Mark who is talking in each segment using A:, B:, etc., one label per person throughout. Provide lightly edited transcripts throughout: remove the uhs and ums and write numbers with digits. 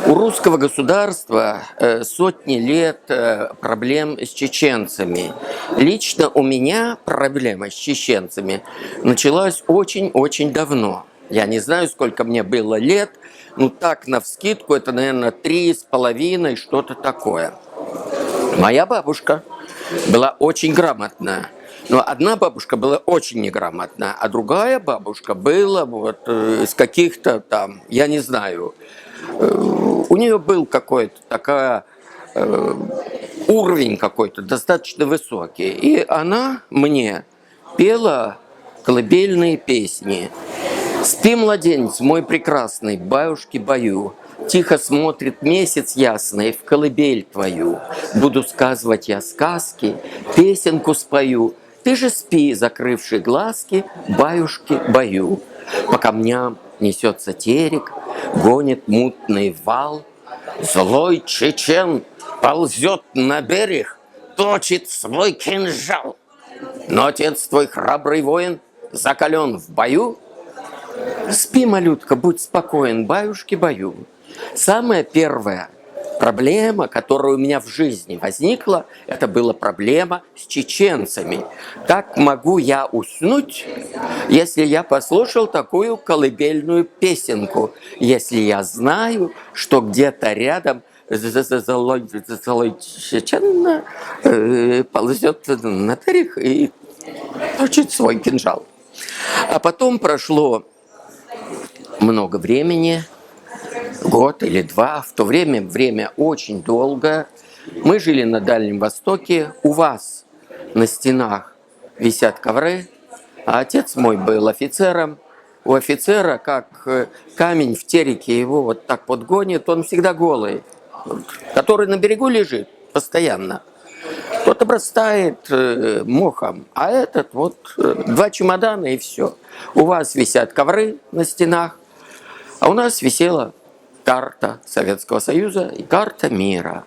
A: У русского государства сотни лет проблем с чеченцами. Лично у меня проблема с чеченцами началась очень-очень давно. Я не знаю, сколько мне было лет, ну так, навскидку, это, наверное, 3,5, что-то такое. Моя бабушка была очень грамотная. Но одна бабушка была очень неграмотная, а другая бабушка была вот из каких-то там, я не знаю, у нее был какой-то такая уровень какой-то достаточно высокий. И она мне пела колыбельные песни. «Спи, младенец, мой прекрасный, баюшки-баю, тихо смотрит месяц ясный в колыбель твою. Буду сказывать я сказки, песенку спою. Ты же спи, закрывши глазки, баюшки-баю. По камням несется терек, гонит мутный вал. Злой чечен ползет на берег, точит свой кинжал. Но отец твой храбрый воин закален в бою. Спи, малютка, будь спокоен, баюшки-баю. Самая первая проблема, которая у меня в жизни возникла, это была проблема с чеченцами. Как могу я уснуть, если я послушал такую колыбельную песенку, если я знаю, что где-то рядом злой чечен ползет на берег и точит свой кинжал. А потом прошло много времени, год или два. В то время очень долго. Мы жили на Дальнем Востоке. У вас на стенах висят ковры. А отец мой был офицером. У офицера, как камень в тереке, его вот так вот гонит, он всегда голый, который на берегу лежит постоянно. Тот обрастает мохом, а этот вот 2 чемодана и все. У вас висят ковры на стенах, а у нас висела карта Советского Союза и карта мира.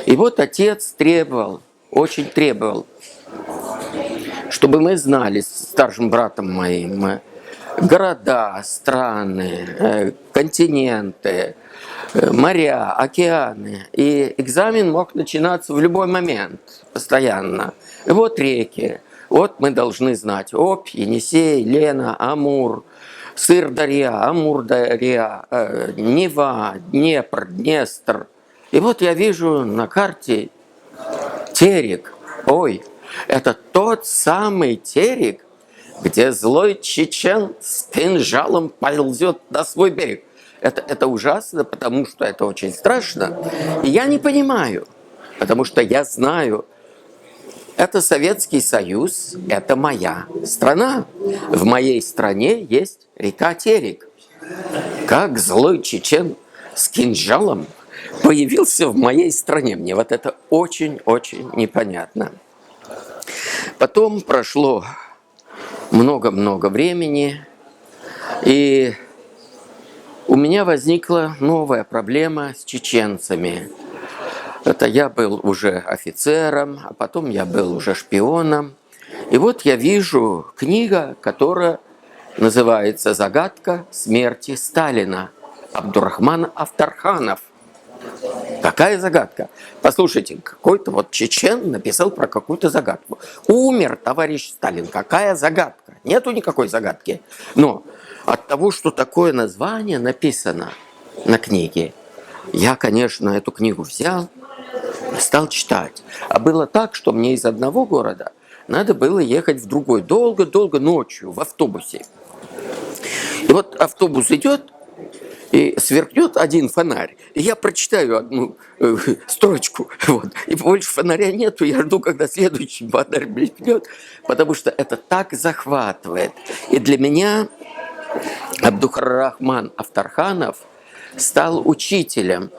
A: И вот отец требовал, очень требовал, чтобы мы знали с старшим братом моим города, страны, континенты, моря, океаны. И экзамен мог начинаться в любой момент, постоянно. И вот реки. Вот мы должны знать Обь, Енисей, Лена, Амур, Сырдарья, Амурдарья, Нева, Днепр, Днестр. И вот я вижу на карте Терек. Ой, это тот самый Терек, где злой чечен с кинжалом ползет на свой берег. Это ужасно, потому что это очень страшно. И я не понимаю, потому что я знаю, это Советский Союз, это моя страна. В моей стране есть река Терек. Как злой чечен с кинжалом появился в моей стране? Мне вот это очень-очень непонятно. Потом прошло много-много времени, и у меня возникла новая проблема с чеченцами. Это я был уже офицером, а потом я был уже шпионом. И вот я вижу книга, которая называется «Загадка смерти Сталина». Абдурахман Афтарханов. Какая загадка? Послушайте, какой-то вот чечен написал про какую-то загадку. Умер товарищ Сталин. Какая загадка? Нету никакой загадки. Но от того, что такое название написано на книге, я, конечно, эту книгу взял, стал читать. А было так, что мне из одного города надо было ехать в другой долго-долго ночью в автобусе. И вот автобус идет, и сверкнет один фонарь. И я прочитаю одну строчку, вот, и больше фонаря нету, я жду, когда следующий фонарь бликнет, потому что это так захватывает. И для меня Абдурахман Афтарханов стал учителем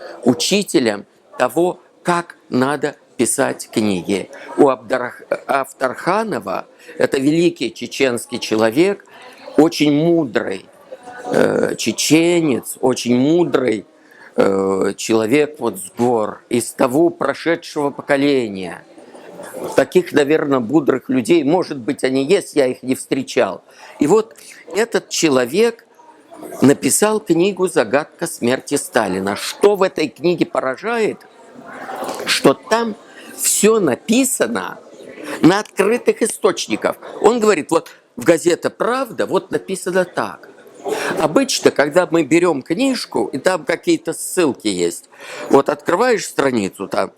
A: того, как надо писать книги. У Афтарханова, это великий чеченский человек, очень мудрый чеченец, очень мудрый человек вот с гор, из того прошедшего поколения. Таких, наверное, мудрых людей, может быть, они есть, я их не встречал. И вот этот человек написал книгу «Загадка смерти Сталина». Что в этой книге поражает? Что там все написано на открытых источниках. Он говорит, вот в газете «Правда» вот написано так. Обычно, когда мы берем книжку, и там какие-то ссылки есть, вот открываешь страницу, там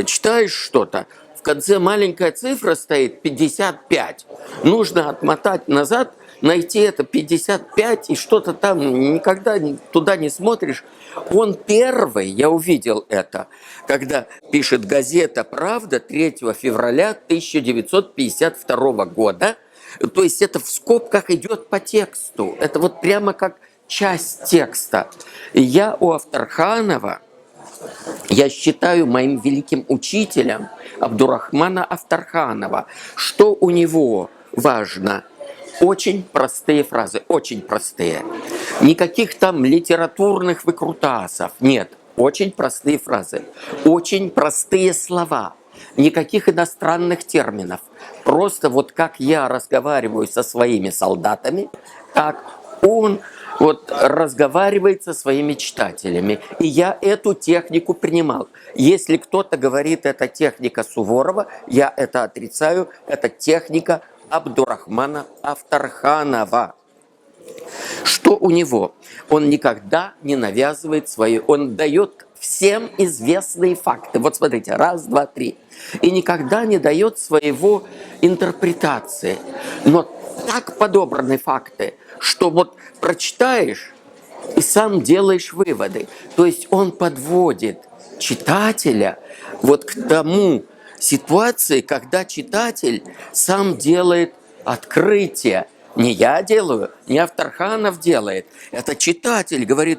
A: читаешь что-то, в конце маленькая цифра стоит 55. Нужно отмотать назад, найти это 55 и что-то там, никогда туда не смотришь. Он первый, я увидел это, когда пишет газета «Правда» 3 февраля 1952 года. То есть это в скобках идет по тексту. Это вот прямо как часть текста. И я у Авторханова, я считаю моим великим учителем Абдурахмана Авторханова, что у него важно. Очень простые фразы, очень простые. Никаких там литературных выкрутасов, нет. Очень простые фразы, очень простые слова. Никаких иностранных терминов. Просто вот как я разговариваю со своими солдатами, так он вот разговаривает со своими читателями. И я эту технику принимал. Если кто-то говорит, это техника Суворова, я это отрицаю. Это техника Абдурахмана Авторханова. Что у него? Он никогда не навязывает свои, он дает всем известные факты. Вот смотрите, раз, два, три. И никогда не дает своего интерпретации. Но так подобраны факты, что вот прочитаешь и сам делаешь выводы. То есть он подводит читателя вот к тому ситуации, когда читатель сам делает открытие. Не я делаю, не Авторханов делает. Это читатель говорит,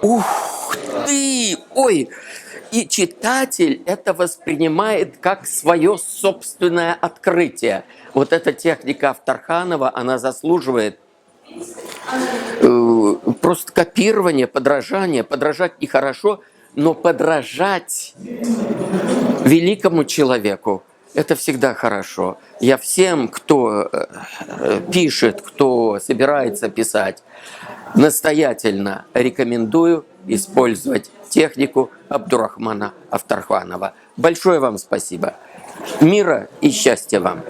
A: ух ты, ой. И читатель это воспринимает как свое собственное открытие. Вот эта техника Авторханова, она заслуживает просто копирования, подражания. Подражать нехорошо, но подражать великому человеку это всегда хорошо. Я всем, кто пишет, кто собирается писать, настоятельно рекомендую использовать технику Абдурахмана Авторханова. Большое вам спасибо. Мира и счастья вам.